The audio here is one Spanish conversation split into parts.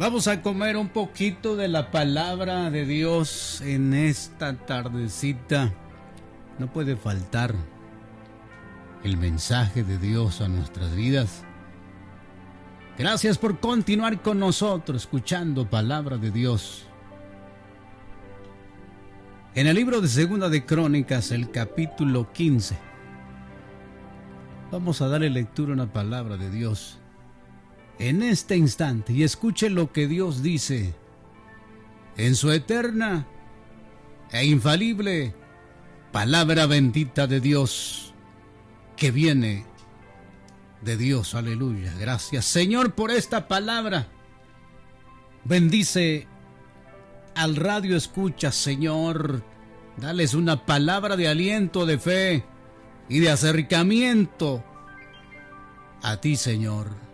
Vamos a comer un poquito de la palabra de Dios en esta tardecita. No puede faltar el mensaje de Dios a nuestras vidas. Gracias por continuar con nosotros escuchando palabra de Dios. En el libro de Segunda de Crónicas, el capítulo 15. Vamos a darle lectura a una palabra de Dios en este instante y escuche lo que Dios dice en su eterna e infalible palabra bendita de Dios que viene de Dios. Aleluya. Gracias, Señor, por esta palabra. Bendice al radio escucha, Señor. Dales una palabra de aliento, de fe y de acercamiento a ti, Señor.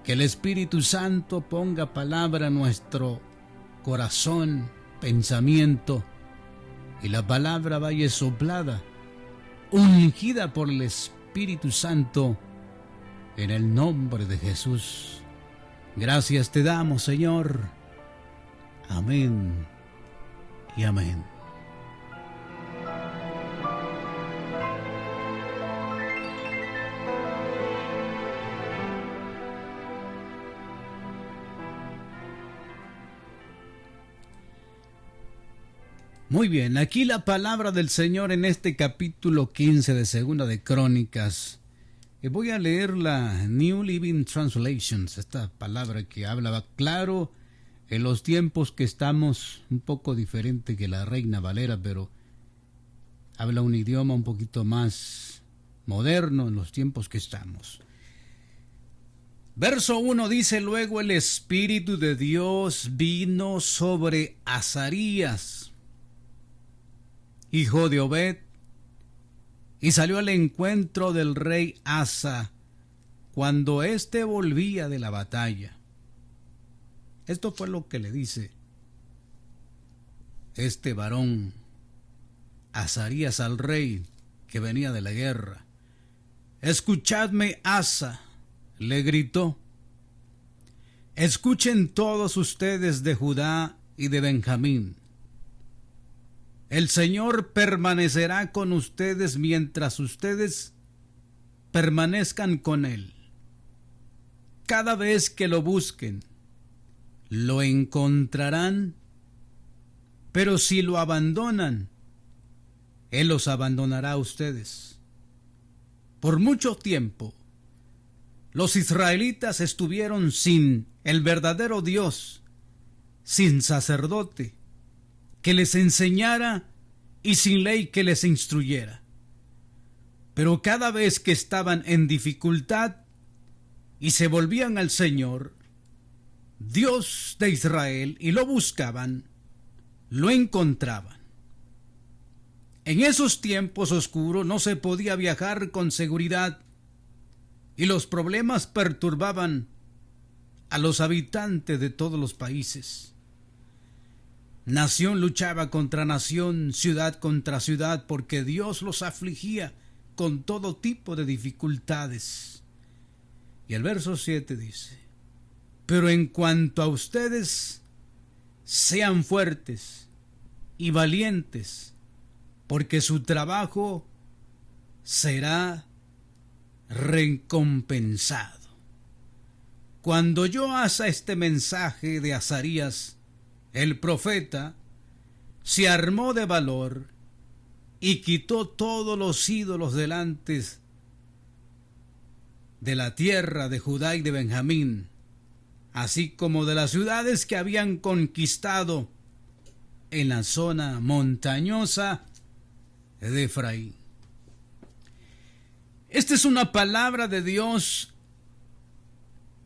Que el Espíritu Santo ponga palabra en nuestro corazón, pensamiento, y la palabra vaya soplada, ungida por el Espíritu Santo, en el nombre de Jesús. Gracias te damos, Señor. Amén y amén. Muy bien, aquí la palabra del Señor en este capítulo 15 de Segunda de Crónicas. Voy a leer la New Living Translation, esta palabra que habla claro en los tiempos que estamos, un poco diferente que la Reina Valera, pero habla un idioma un poquito más moderno en los tiempos que estamos. Verso 1 dice: luego el Espíritu de Dios vino sobre Azarías, hijo de Obed, y salió al encuentro del rey Asa cuando éste volvía de la batalla. Esto fue lo que le dice este varón Azarías al rey que venía de la guerra. Escuchadme, Asa, le gritó. Escuchen todos ustedes de Judá y de Benjamín. El Señor permanecerá con ustedes mientras ustedes permanezcan con Él. Cada vez que lo busquen, lo encontrarán, pero si lo abandonan, Él los abandonará a ustedes. Por mucho tiempo, los israelitas estuvieron sin el verdadero Dios, sin sacerdote que les enseñara y sin ley que les instruyera. Pero cada vez que estaban en dificultad y se volvían al Señor, Dios de Israel, y lo buscaban, lo encontraban. En esos tiempos oscuros no se podía viajar con seguridad y los problemas perturbaban a los habitantes de todos los países. Nación luchaba contra nación, ciudad contra ciudad, porque Dios los afligía con todo tipo de dificultades. Y el verso 7 dice: pero en cuanto a ustedes, sean fuertes y valientes, porque su trabajo será recompensado. Cuando oyó Asa este mensaje de Azarías, el profeta, se armó de valor y quitó todos los ídolos delante de la tierra de Judá y de Benjamín, así como de las ciudades que habían conquistado en la zona montañosa de Efraín. Esta es una palabra de Dios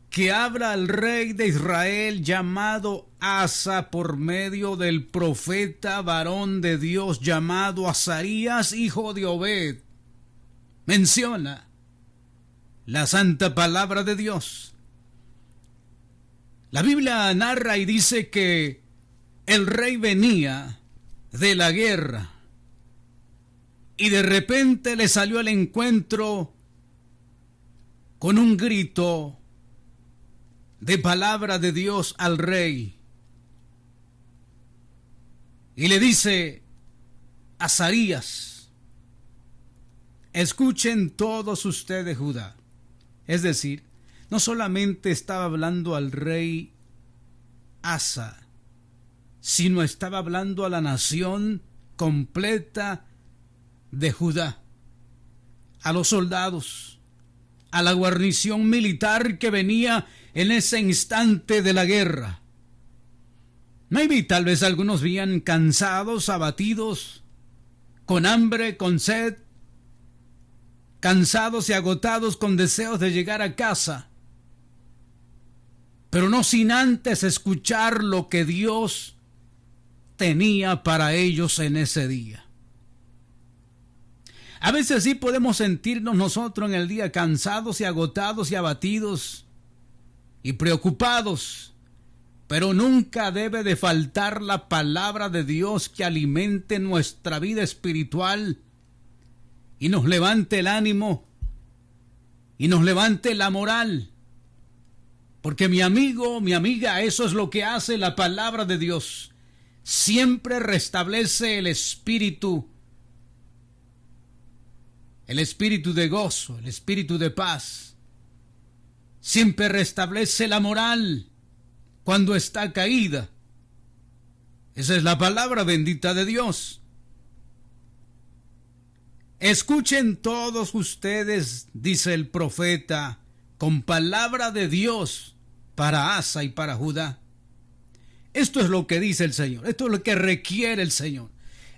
que habla al rey de Israel llamado Asa por medio del profeta varón de Dios llamado Azarías, hijo de Obed. Menciona la santa palabra de Dios. La Biblia narra y dice que el rey venía de la guerra y de repente le salió al encuentro con un grito de palabra de Dios al rey. Y le dice a Azarías: escuchen todos ustedes, Judá. Es decir, no solamente estaba hablando al rey Asa, sino estaba hablando a la nación completa de Judá, a los soldados, a la guarnición militar que venía en ese instante de la guerra. Maybe tal vez algunos venían cansados, abatidos, con hambre, con sed, cansados y agotados, con deseos de llegar a casa, pero no sin antes escuchar lo que Dios tenía para ellos en ese día. A veces sí podemos sentirnos nosotros en el día cansados y agotados y abatidos y preocupados, pero nunca debe de faltar la palabra de Dios que alimente nuestra vida espiritual y nos levante el ánimo y nos levante la moral. Porque mi amigo, mi amiga, eso es lo que hace la palabra de Dios. Siempre restablece el espíritu de gozo, el espíritu de paz. Siempre restablece la moral cuando está caída. Esa es la palabra bendita de Dios. Escuchen todos ustedes, dice el profeta, con palabra de Dios para Asa y para Judá. Esto es lo que dice el Señor, esto es lo que requiere el Señor,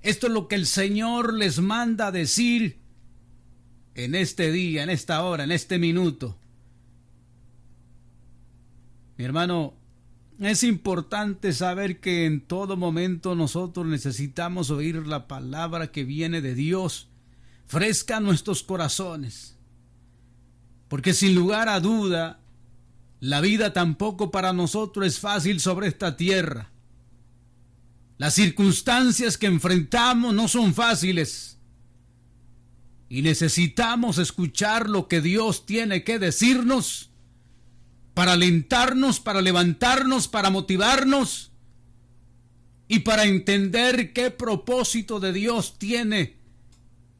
esto es lo que el Señor les manda decir en este día, en esta hora, en este minuto. Mi hermano, es importante saber que en todo momento nosotros necesitamos oír la palabra que viene de Dios, fresca a nuestros corazones. Porque sin lugar a duda, la vida tampoco para nosotros es fácil sobre esta tierra. Las circunstancias que enfrentamos no son fáciles. Y necesitamos escuchar lo que Dios tiene que decirnos para alentarnos, para levantarnos, para motivarnos y para entender qué propósito de Dios tiene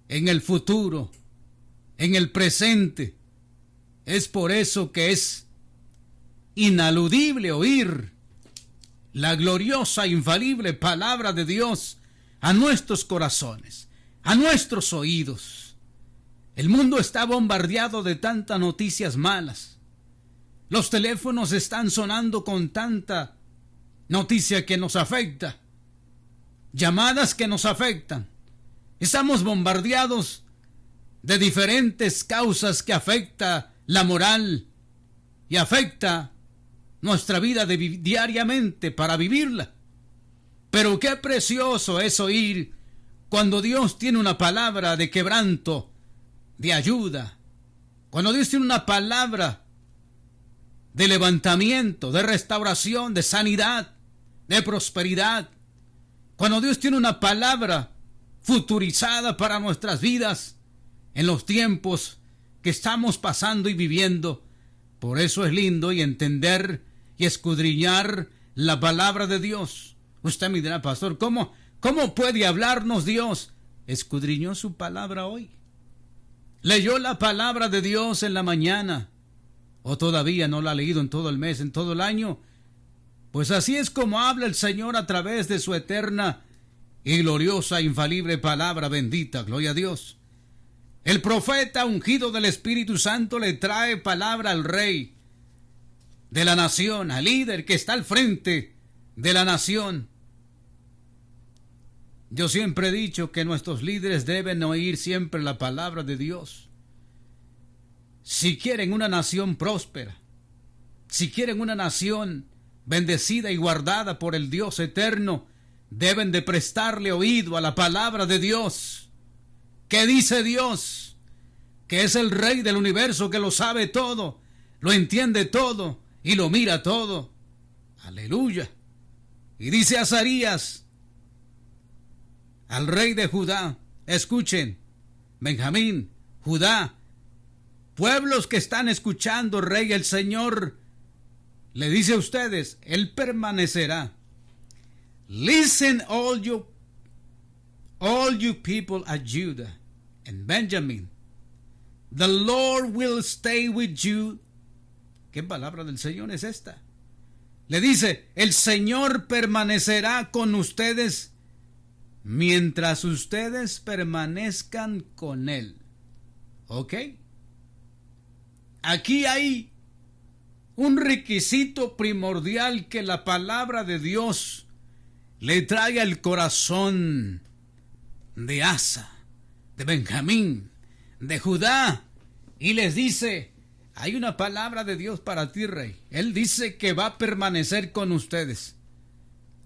en el futuro, en el presente. Es por eso que es inaludible oír la gloriosa, infalible palabra de Dios a nuestros corazones, a nuestros oídos. El mundo está bombardeado de tantas noticias malas. Los teléfonos están sonando con tanta noticia que nos afecta, llamadas que nos afectan. Estamos bombardeados de diferentes causas que afecta la moral y afecta nuestra vida diariamente para vivirla. Pero qué precioso es oír cuando Dios tiene una palabra de quebranto, de ayuda, cuando Dios tiene una palabra de levantamiento, de restauración, de sanidad, de prosperidad, cuando Dios tiene una palabra futurizada para nuestras vidas en los tiempos que estamos pasando y viviendo. Por eso es lindo y entender y escudriñar la palabra de Dios. Usted me dirá: pastor, ¿cómo puede hablarnos Dios? ¿Escudriñó su palabra hoy? ¿Leyó la palabra de Dios en la mañana? ¿O todavía no la ha leído en todo el mes, en todo el año? Pues así es como habla el Señor a través de su eterna y gloriosa, infalible palabra bendita. Gloria a Dios. El profeta ungido del Espíritu Santo le trae palabra al rey de la nación, al líder que está al frente de la nación. Yo siempre he dicho que nuestros líderes deben oír siempre la palabra de Dios. Si quieren una nación próspera, si quieren una nación bendecida y guardada por el Dios eterno, deben de prestarle oído a la palabra de Dios. ¿Qué dice Dios? Que es el Rey del universo, que lo sabe todo, lo entiende todo y lo mira todo. Aleluya. Y dice Azarías al rey de Judá: escuchen, Benjamín, Judá, pueblos que están escuchando, rey, el Señor le dice a ustedes, Él permanecerá. Listen all you people at Judah and Benjamin. The Lord will stay with you. ¿Qué palabra del Señor es esta? Le dice, el Señor permanecerá con ustedes mientras ustedes permanezcan con Él. ¿Ok? Aquí hay un requisito primordial que la palabra de Dios le trae al corazón de Asa, de Benjamín, de Judá, y les dice, hay una palabra de Dios para ti, rey. Él dice que va a permanecer con ustedes.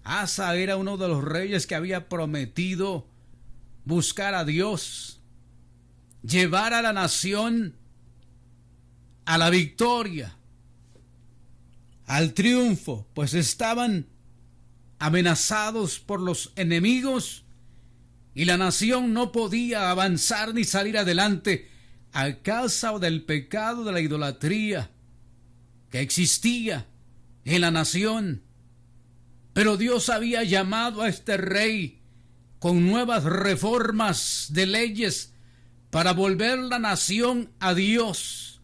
Asa era uno de los reyes que había prometido buscar a Dios, llevar a la nación a la victoria, al triunfo, pues estaban amenazados por los enemigos y la nación no podía avanzar ni salir adelante a causa del pecado de la idolatría que existía en la nación. Pero Dios había llamado a este rey con nuevas reformas de leyes para volver la nación a Dios.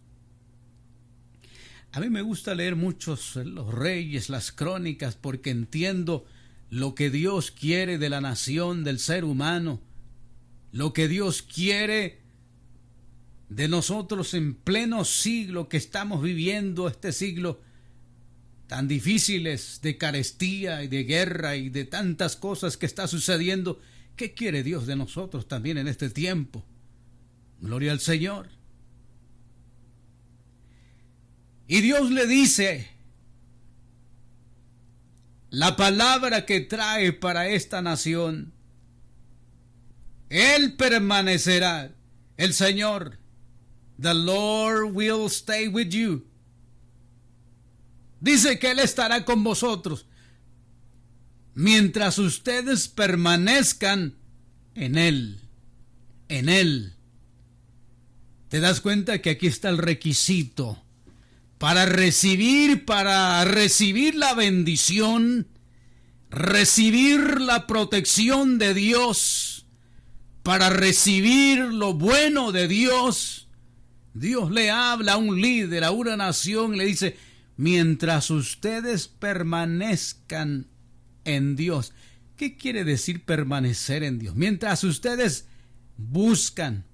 A mí me gusta leer muchos los reyes, las crónicas, porque entiendo lo que Dios quiere de la nación, del ser humano, lo que Dios quiere de nosotros en pleno siglo que estamos viviendo, este siglo tan difíciles de carestía y de guerra y de tantas cosas que está sucediendo. ¿Qué quiere Dios de nosotros también en este tiempo? Gloria al Señor. Y Dios le dice la palabra que trae para esta nación. Él permanecerá, el Señor. The Lord will stay with you. Dice que Él estará con vosotros mientras ustedes permanezcan en Él. En Él. ¿Te das cuenta que aquí está el requisito para recibir la bendición, recibir la protección de Dios, para recibir lo bueno de Dios? Dios le habla a un líder, a una nación, le dice, mientras ustedes permanezcan en Dios. ¿Qué quiere decir permanecer en Dios? Mientras ustedes buscan,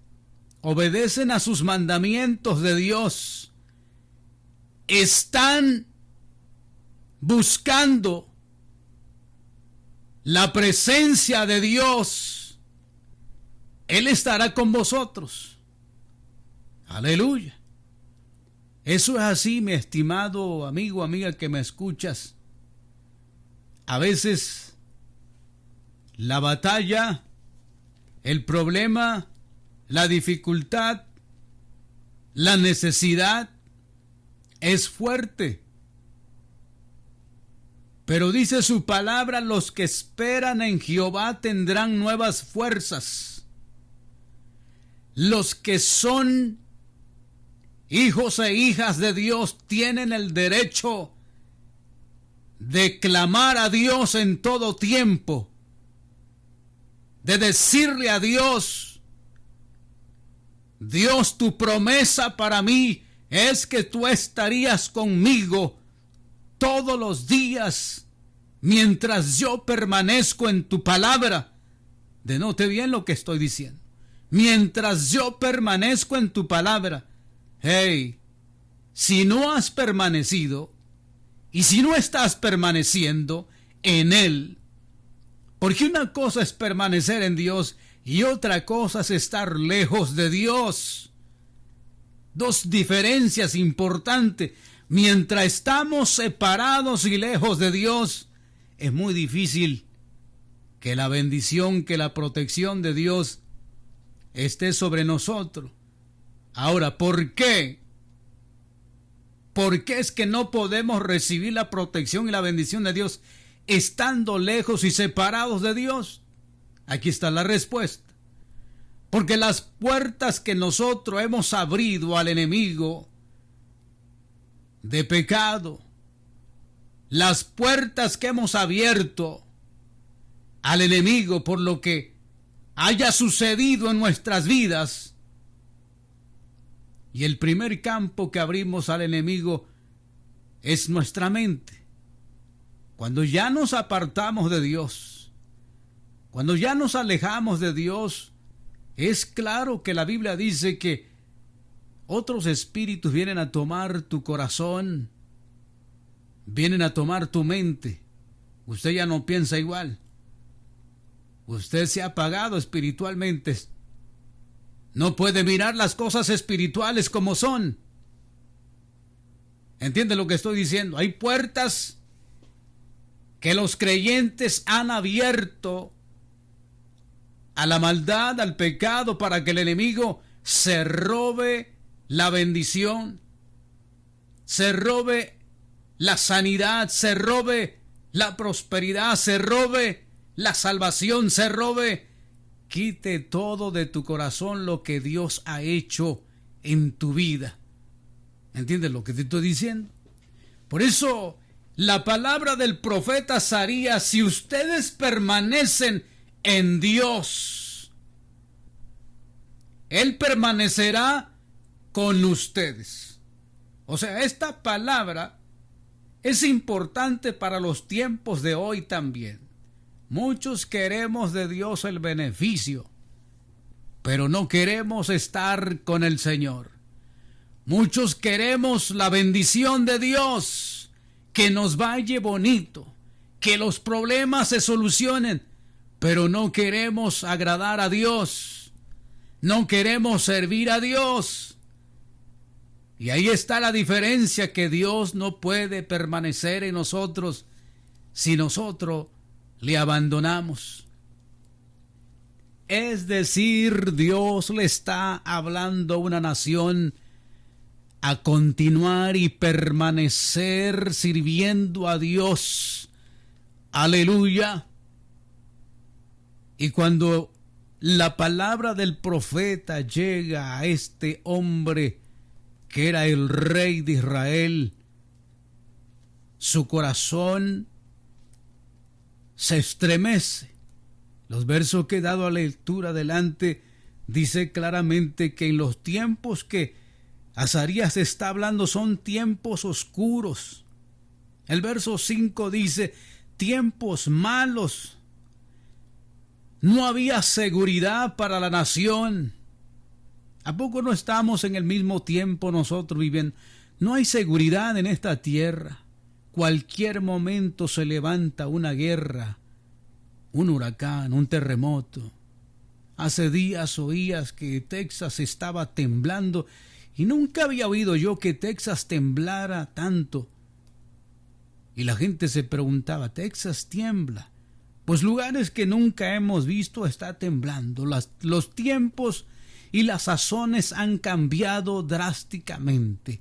obedecen a sus mandamientos de Dios, están buscando la presencia de Dios, Él estará con vosotros. Aleluya. Eso es así, mi estimado amigo, amiga que me escuchas. A veces la batalla, el problema, la dificultad, la necesidad es fuerte. Pero dice su palabra, los que esperan en Jehová tendrán nuevas fuerzas. Los que son hijos e hijas de Dios tienen el derecho de clamar a Dios en todo tiempo, de decirle a Dios, Dios, tu promesa para mí es que tú estarías conmigo todos los días mientras yo permanezco en tu palabra. Denote bien lo que estoy diciendo. Mientras yo permanezco en tu palabra. Hey, si no has permanecido y si no estás permaneciendo en Él, porque una cosa es permanecer en Dios y otra cosa es estar lejos de Dios. Dos diferencias importantes. Mientras estamos separados y lejos de Dios, es muy difícil que la bendición, que la protección de Dios esté sobre nosotros. Ahora, ¿por qué? ¿Por qué es que no podemos recibir la protección y la bendición de Dios estando lejos y separados de Dios? Aquí está la respuesta. Porque las puertas que nosotros hemos abrido al enemigo de pecado, las puertas que hemos abierto al enemigo por lo que haya sucedido en nuestras vidas. Y el primer campo que abrimos al enemigo es nuestra mente. Cuando ya nos apartamos de Dios, cuando ya nos alejamos de Dios, es claro que la Biblia dice que otros espíritus vienen a tomar tu corazón, vienen a tomar tu mente. Usted ya no piensa igual. Usted se ha apagado espiritualmente. No puede mirar las cosas espirituales como son. ¿Entiende lo que estoy diciendo? Hay puertas que los creyentes han abierto a la maldad, al pecado, para que el enemigo se robe la bendición, se robe la sanidad, se robe la prosperidad, se robe la salvación, se robe, quite todo de tu corazón lo que Dios ha hecho en tu vida. ¿Entiendes lo que te estoy diciendo? Por eso la palabra del profeta Azarías: si ustedes permanecen en Dios, Él permanecerá con ustedes. O sea, esta palabra es importante para los tiempos de hoy también. Muchos queremos de Dios el beneficio, pero no queremos estar con el Señor. Muchos queremos la bendición de Dios, que nos vaya bonito, que los problemas se solucionen, pero no queremos agradar a Dios, no queremos servir a Dios. Y ahí está la diferencia, que Dios no puede permanecer en nosotros si nosotros le abandonamos. Es decir, Dios le está hablando a una nación a continuar y permanecer sirviendo a Dios. Aleluya. Y cuando la palabra del profeta llega a este hombre que era el rey de Israel, su corazón se estremece. Los versos que he dado a lectura adelante dice claramente que en los tiempos que Azarías está hablando son tiempos oscuros. El verso 5 dice: tiempos malos. No había seguridad para la nación. ¿A poco no estamos en el mismo tiempo nosotros viviendo? No hay seguridad en esta tierra. Cualquier momento se levanta una guerra, un huracán, un terremoto. Hace días oías que Texas estaba temblando y nunca había oído yo que Texas temblara tanto. Y la gente se preguntaba: ¿Texas tiembla? Pues lugares que nunca hemos visto está temblando. Los tiempos y las sazones han cambiado drásticamente.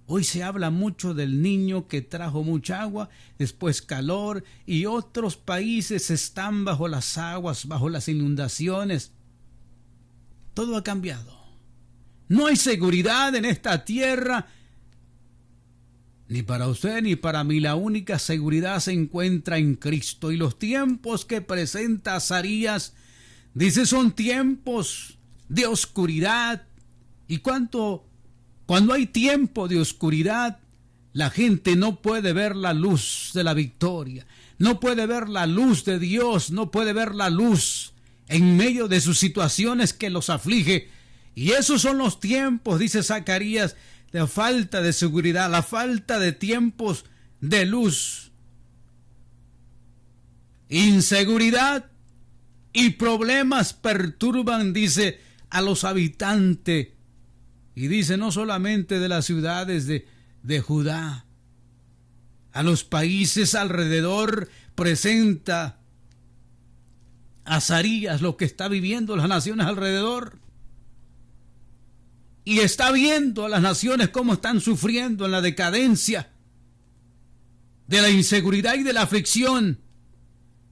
Hoy se habla mucho del Niño que trajo mucha agua, después calor, y otros países están bajo las aguas, bajo las inundaciones. Todo ha cambiado. No hay seguridad en esta tierra, ni para usted ni para mí. La única seguridad se encuentra en Cristo. Y los tiempos que presenta Azarías, dice, son tiempos de oscuridad. Y cuando hay tiempo de oscuridad, la gente no puede ver la luz de la victoria, no puede ver la luz de Dios, no puede ver la luz en medio de sus situaciones que los aflige. Y esos son los tiempos, dice Zacarías, de falta de seguridad, la falta de tiempos de luz, inseguridad y problemas perturban, dice, a los habitantes. Y dice, no solamente de las ciudades de Judá, a los países alrededor presenta Azarías lo que está viviendo las naciones alrededor. Y está viendo a las naciones cómo están sufriendo en la decadencia de la inseguridad y de la aflicción.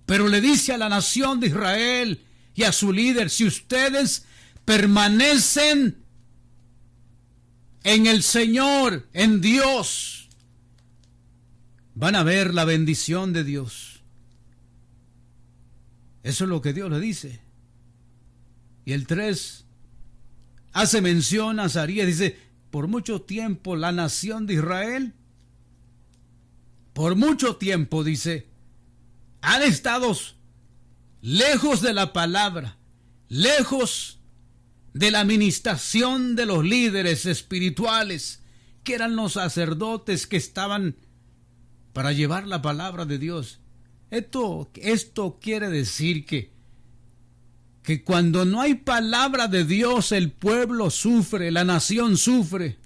Pero le dice a la nación de Israel y a su líder: si ustedes permanecen en el Señor, en Dios, van a ver la bendición de Dios. Eso es lo que Dios le dice. Y el 3 hace mención a Azarías, dice, por mucho tiempo la nación de Israel, por mucho tiempo, dice, han estado lejos de la palabra, lejos de la administración de los líderes espirituales, que eran los sacerdotes que estaban para llevar la palabra de Dios. Esto quiere decir que cuando no hay palabra de Dios, el pueblo sufre, la nación sufre.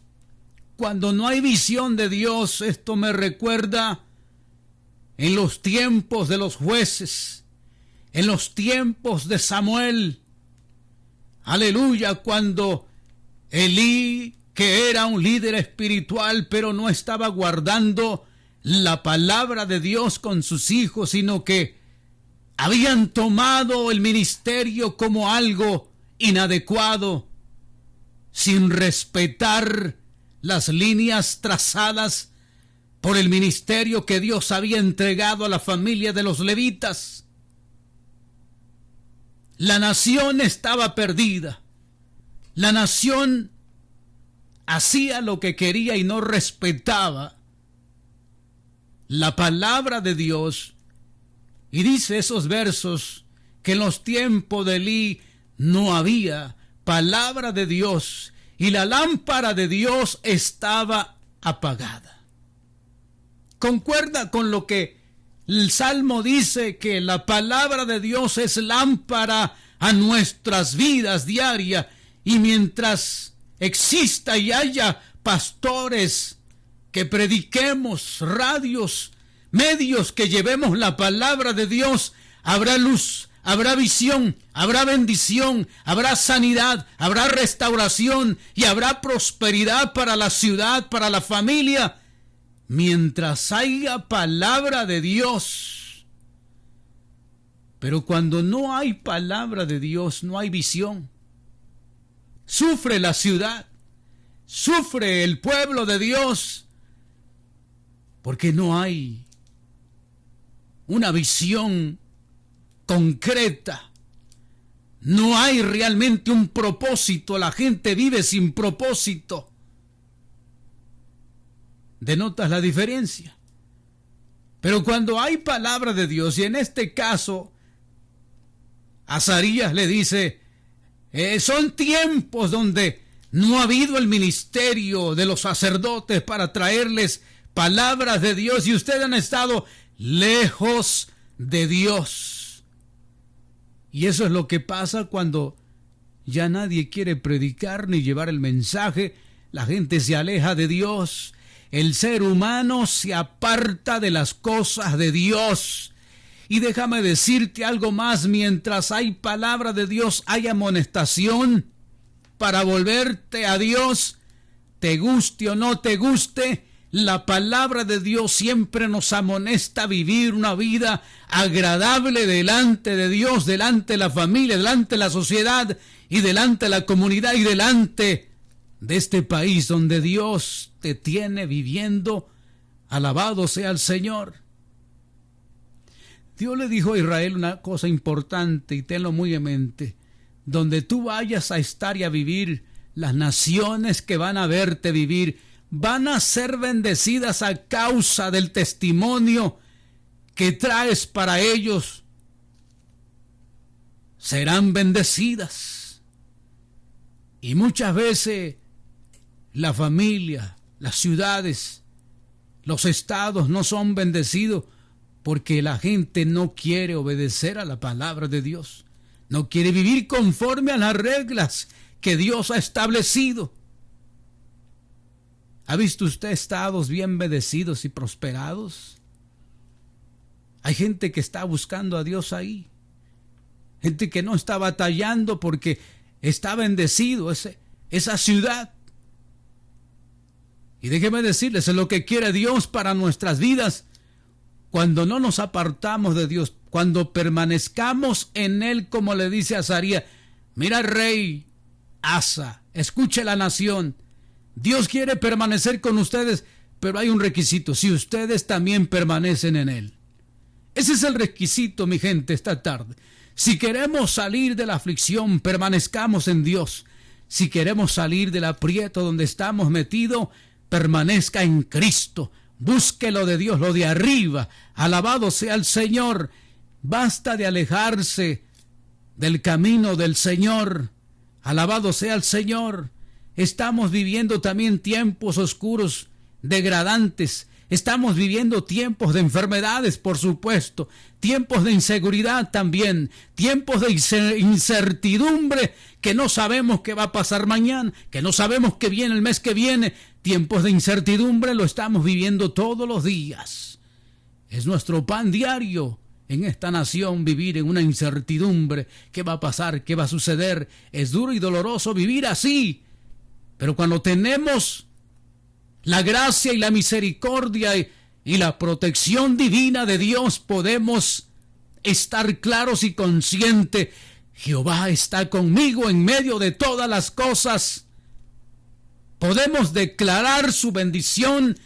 Cuando no hay visión de Dios, esto me recuerda en los tiempos de los jueces, en los tiempos de Samuel. Aleluya, cuando Elí, que era un líder espiritual, pero no estaba guardando la palabra de Dios con sus hijos, sino que habían tomado el ministerio como algo inadecuado, sin respetar las líneas trazadas por el ministerio que Dios había entregado a la familia de los levitas. La nación estaba perdida. La nación hacía lo que quería y no respetaba la palabra de Dios. Y dice esos versos que en los tiempos de Elí no había palabra de Dios y la lámpara de Dios estaba apagada. Concuerda con lo que el Salmo dice, que la palabra de Dios es lámpara a nuestras vidas diarias, y mientras exista y haya pastores que prediquemos, radios, medios que llevemos la palabra de Dios, habrá luz, habrá visión, habrá bendición, habrá sanidad, habrá restauración y habrá prosperidad para la ciudad, para la familia, mientras haya palabra de Dios. Pero cuando no hay palabra de Dios, no hay visión. Sufre la ciudad, sufre el pueblo de Dios, porque no hay una visión concreta. No hay realmente un propósito. La gente vive sin propósito. ¿Denotas la diferencia? Pero cuando hay palabra de Dios, y en este caso Azarías le dice, son tiempos donde no ha habido el ministerio de los sacerdotes para traerles palabras de Dios, y ustedes han estado lejos de Dios. Y eso es lo que pasa cuando ya nadie quiere predicar ni llevar el mensaje. La gente se aleja de Dios. El ser humano se aparta de las cosas de Dios. Y déjame decirte algo más: mientras hay palabra de Dios, hay amonestación para volverte a Dios. Te guste o no te guste, la palabra de Dios siempre nos amonesta a vivir una vida agradable delante de Dios, delante de la familia, delante de la sociedad y delante de la comunidad y delante de este país donde Dios te tiene viviendo. Alabado sea el Señor. Dios le dijo a Israel una cosa importante, y tenlo muy en mente: donde tú vayas a estar y a vivir, las naciones que van a verte vivir van a ser bendecidas a causa del testimonio que traes para ellos. Serán bendecidas. Y muchas veces la familia, las ciudades, los estados no son bendecidos porque la gente no quiere obedecer a la palabra de Dios. No quiere vivir conforme a las reglas que Dios ha establecido. ¿Ha visto usted estados bien bendecidos y prosperados? Hay gente que está buscando a Dios ahí. Gente que no está batallando porque está bendecido esa ciudad. Y déjeme decirles, es lo que quiere Dios para nuestras vidas. Cuando no nos apartamos de Dios, cuando permanezcamos en Él, como le dice a Azarías: mira, rey Asa, escuche la nación. Dios quiere permanecer con ustedes, pero hay un requisito: si ustedes también permanecen en Él. Ese es el requisito, mi gente, esta tarde. Si queremos salir de la aflicción, permanezcamos en Dios. Si queremos salir del aprieto donde estamos metidos, permanezca en Cristo. Busque lo de Dios, lo de arriba. Alabado sea el Señor. Basta de alejarse del camino del Señor. Alabado sea el Señor. Estamos viviendo también tiempos oscuros, degradantes. Estamos viviendo tiempos de enfermedades, por supuesto, tiempos de inseguridad también, tiempos de incertidumbre, que no sabemos qué va a pasar mañana, que no sabemos qué viene el mes que viene. Tiempos de incertidumbre lo estamos viviendo todos los días. Es nuestro pan diario en esta nación, vivir en una incertidumbre. ¿Qué va a pasar? ¿Qué va a suceder? Es duro y doloroso vivir así, pero cuando tenemos la gracia y la misericordia y la protección divina de Dios, podemos estar claros y conscientes: Jehová está conmigo en medio de todas las cosas. Podemos declarar su bendición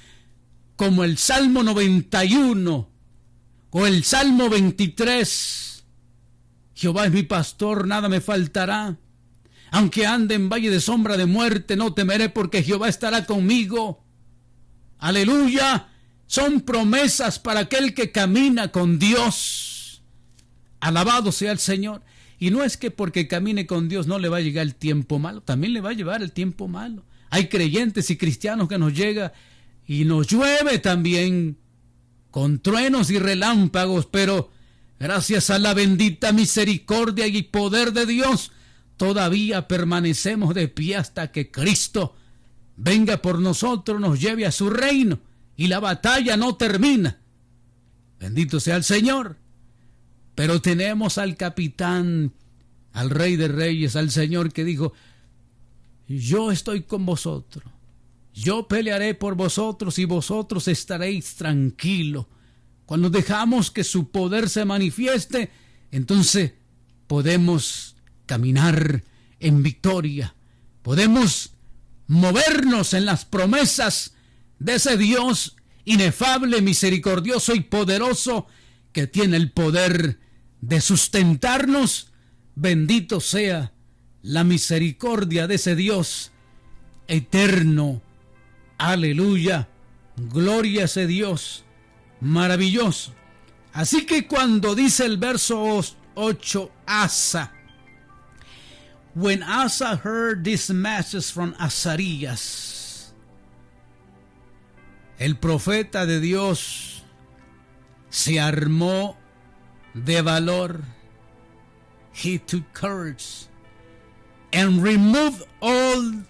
como el Salmo 91 o el Salmo 23. Jehová es mi pastor, nada me faltará. Aunque ande en valle de sombra de muerte, no temeré, porque Jehová estará conmigo. Aleluya. Son promesas para aquel que camina con Dios. Alabado sea el Señor. Y no es que porque camine con Dios no le va a llegar el tiempo malo. También le va a llevar el tiempo malo. Hay creyentes y cristianos que nos llega y nos llueve también con truenos y relámpagos, pero gracias a la bendita misericordia y poder de Dios, todavía permanecemos de pie hasta que Cristo venga por nosotros, nos lleve a su reino, y la batalla no termina. Bendito sea el Señor. Pero tenemos al capitán, al Rey de Reyes, al Señor que dijo: yo estoy con vosotros, yo pelearé por vosotros y vosotros estaréis tranquilos. Cuando dejamos que su poder se manifieste, entonces podemos caminar en victoria, podemos movernos en las promesas de ese Dios inefable, misericordioso y poderoso, que tiene el poder de sustentarnos. Bendito sea la misericordia de ese Dios eterno. Aleluya. Gloria a ese Dios maravilloso. Así que cuando dice el verso 8, Asa, when Asa heard this message from Azarías, el profeta de Dios se armó de valor. He took courage and removed all.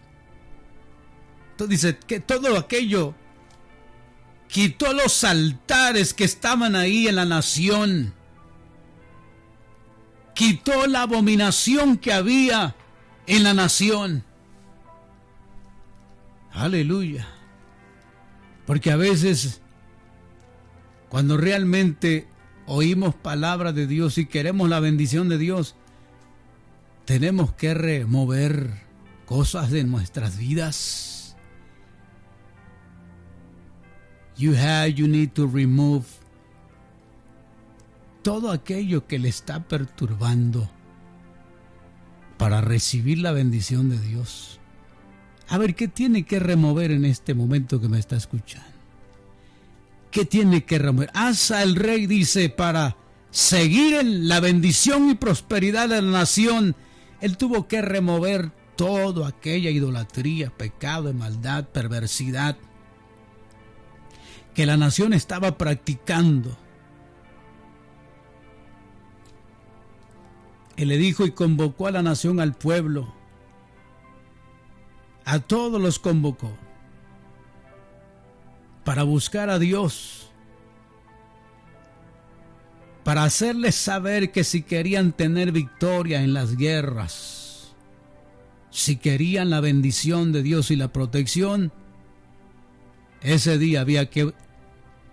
Entonces dice que todo aquello, quitó los altares que estaban ahí en la nación, quitó la abominación que había en la nación. Aleluya. Porque a veces, cuando realmente oímos palabra de Dios y queremos la bendición de Dios, tenemos que remover cosas de nuestras vidas. You need to remove todo aquello que le está perturbando para recibir la bendición de Dios. A ver, ¿qué tiene que remover en este momento que me está escuchando? ¿Qué tiene que remover? Asa el rey dice, para seguir en la bendición y prosperidad de la nación, él tuvo que remover toda aquella idolatría, pecado, maldad, perversidad que la nación estaba practicando. Él le dijo y convocó a la nación, al pueblo, a todos los convocó para buscar a Dios, para hacerles saber que si querían tener victoria en las guerras, si querían la bendición de Dios y la protección, ese día había que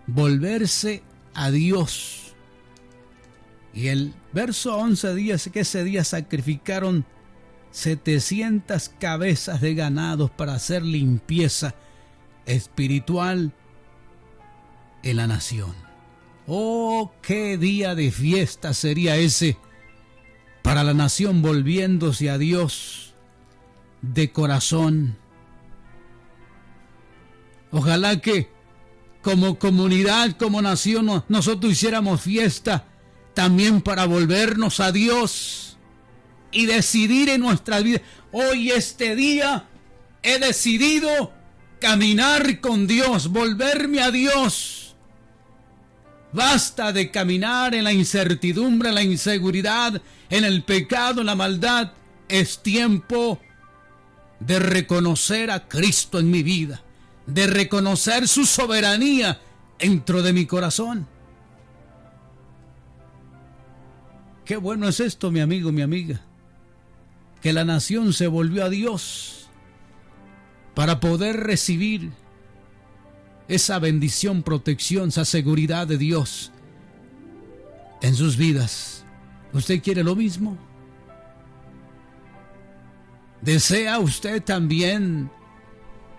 volverse a Dios. Y el verso 11 dice que ese día sacrificaron 700 cabezas de ganados para hacer limpieza espiritual en la nación. Oh, qué día de fiesta sería ese para la nación volviéndose a Dios de corazón. Ojalá que como comunidad, como nación, nosotros hiciéramos fiesta también para volvernos a Dios y decidir en nuestra vida. Hoy, este día, he decidido caminar con Dios, volverme a Dios. Basta de caminar en la incertidumbre, en la inseguridad, en el pecado, en la maldad. Es tiempo de reconocer a Cristo en mi vida, de reconocer su soberanía dentro de mi corazón. Qué bueno es esto, mi amigo, mi amiga, que la nación se volvió a Dios para poder recibir esa bendición, protección, esa seguridad de Dios en sus vidas. ¿Usted quiere lo mismo? ¿Desea usted también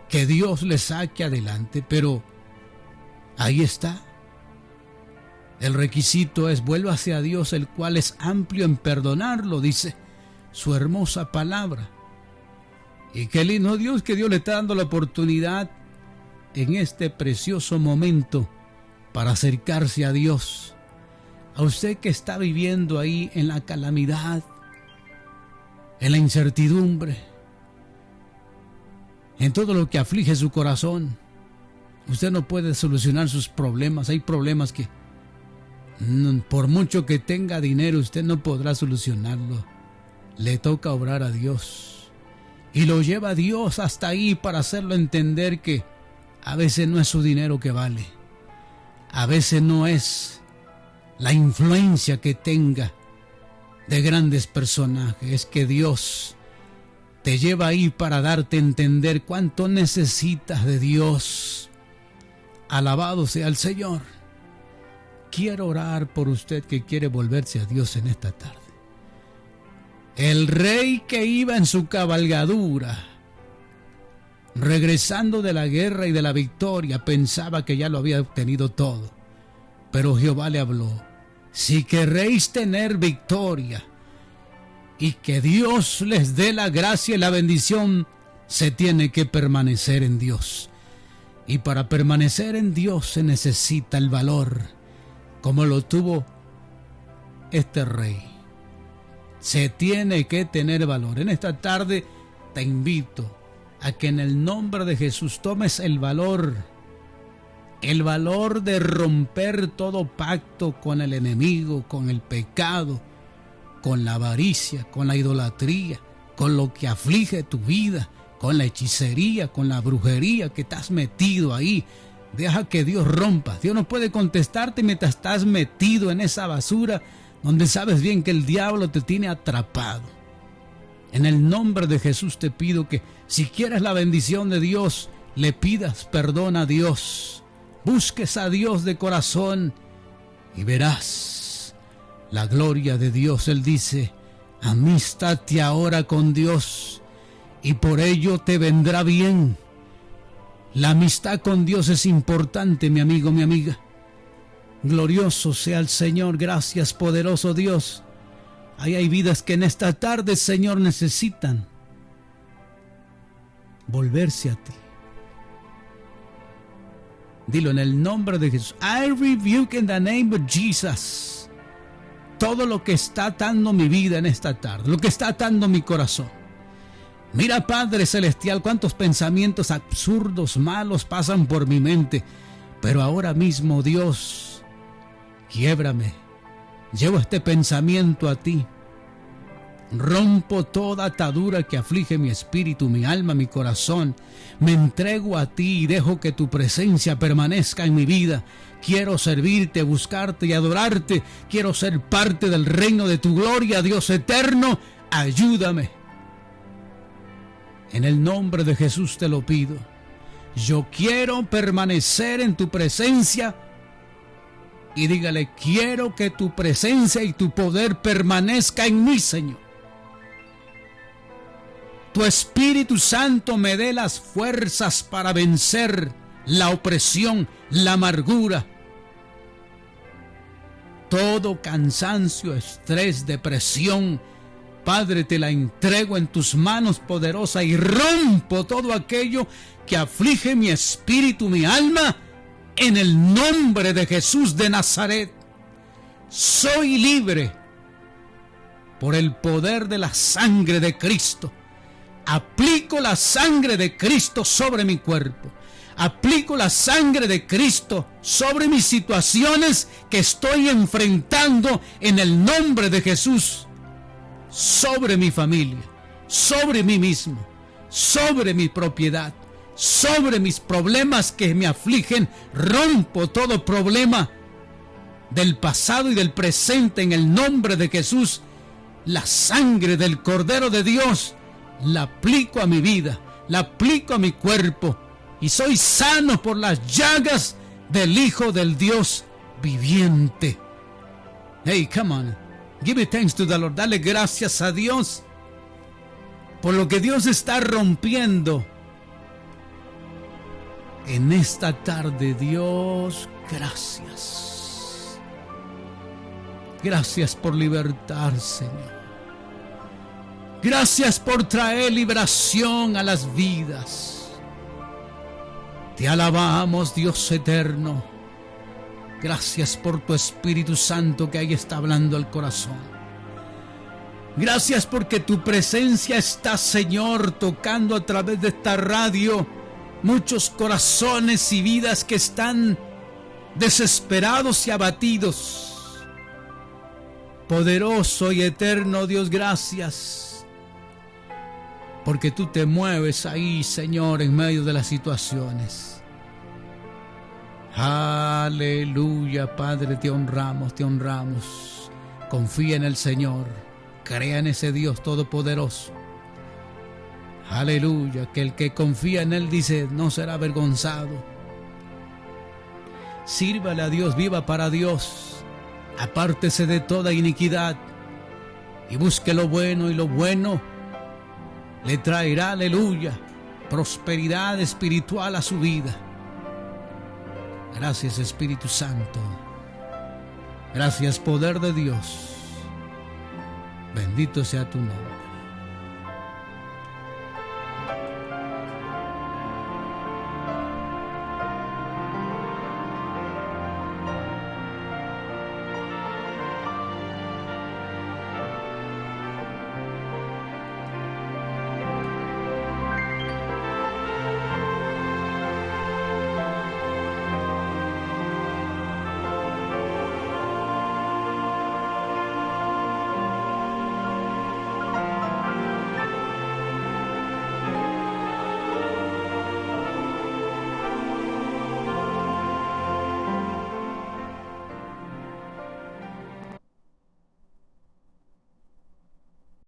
que Dios le saque adelante? Pero ahí está. El requisito es: vuélvase a Dios, el cual es amplio en perdonarlo, dice su hermosa palabra. Y qué lindo Dios, que Dios le está dando la oportunidad en este precioso momento para acercarse a Dios. A usted que está viviendo ahí en la calamidad, en la incertidumbre, en todo lo que aflige su corazón, usted no puede solucionar sus problemas. Hay problemas que por mucho que tenga dinero, usted no podrá solucionarlo. Le toca obrar a Dios y lo lleva a Dios hasta ahí para hacerlo entender que a veces no es su dinero que vale, a veces no es la influencia que tenga de grandes personajes, es que Dios te lleva ahí para darte a entender cuánto necesitas de Dios. Alabado sea el Señor. Quiero orar por usted que quiere volverse a Dios en esta tarde. El rey que iba en su cabalgadura, regresando de la guerra y de la victoria, pensaba que ya lo había obtenido todo. Pero Jehová le habló: si queréis tener victoria y que Dios les dé la gracia y la bendición, se tiene que permanecer en Dios. Y para permanecer en Dios se necesita el valor, como lo tuvo este rey. Se tiene que tener valor. En esta tarde te invito a que en el nombre de Jesús tomes el valor de romper todo pacto con el enemigo, con el pecado, con la avaricia, con la idolatría, con lo que aflige tu vida, con la hechicería, con la brujería que estás metido ahí. Deja que Dios rompa. Dios no puede contestarte mientras estás metido en esa basura donde sabes bien que el diablo te tiene atrapado. En el nombre de Jesús te pido que, si quieres la bendición de Dios, le pidas perdón a Dios. Busques a Dios de corazón y verás la gloria de Dios. Él dice: amístate ahora con Dios y por ello te vendrá bien. La amistad con Dios es importante, mi amigo, mi amiga. Glorioso sea el Señor. Gracias, poderoso Dios. Ahí hay vidas que en esta tarde, Señor, necesitan volverse a ti. Dilo en el nombre de Jesús. I rebuke in the name of Jesus todo lo que está atando mi vida en esta tarde, lo que está atando mi corazón. Mira, Padre Celestial, cuántos pensamientos absurdos, malos pasan por mi mente. Pero ahora mismo, Dios, quiébrame. Llevo este pensamiento a ti. Rompo toda atadura que aflige mi espíritu, mi alma, mi corazón. Me entrego a ti y dejo que tu presencia permanezca en mi vida. Quiero servirte, buscarte y adorarte. Quiero ser parte del reino de tu gloria, Dios eterno. Ayúdame. En el nombre de Jesús te lo pido. Yo quiero permanecer en tu presencia. Y dígale: quiero que tu presencia y tu poder permanezca en mí, Señor. Tu Espíritu Santo me dé las fuerzas para vencer la opresión, la amargura, todo cansancio, estrés, depresión, Padre, te la entrego en tus manos poderosas y rompo todo aquello que aflige mi espíritu, mi alma, en el nombre de Jesús de Nazaret. Soy libre por el poder de la sangre de Cristo. Aplico la sangre de Cristo sobre mi cuerpo. Aplico la sangre de Cristo sobre mis situaciones que estoy enfrentando en el nombre de Jesús. Sobre mi familia, sobre mí mismo, sobre mi propiedad, sobre mis problemas que me afligen. Rompo todo problema del pasado y del presente en el nombre de Jesús. La sangre del Cordero de Dios la aplico a mi vida, la aplico a mi cuerpo y soy sano por las llagas del Hijo del Dios viviente. Hey, come on, give thanks to the Lord. Dale gracias a Dios por lo que Dios está rompiendo en esta tarde. Dios, gracias. Gracias por libertar, Señor. Gracias por traer liberación a las vidas. Te alabamos, Dios eterno. Gracias por tu Espíritu Santo que ahí está hablando al corazón. Gracias porque tu presencia está, Señor, tocando a través de esta radio muchos corazones y vidas que están desesperados y abatidos. Poderoso y eterno Dios, gracias. Porque tú te mueves ahí, Señor, en medio de las situaciones. Aleluya, Padre, te honramos, te honramos. Confía en el Señor, crea en ese Dios todopoderoso. Aleluya, que el que confía en Él, dice, no será avergonzado. Sírvale a Dios, viva para Dios. Apártese de toda iniquidad y busque lo bueno, y lo bueno le traerá, aleluya, prosperidad espiritual a su vida. Gracias, Espíritu Santo. Gracias, poder de Dios. Bendito sea tu nombre.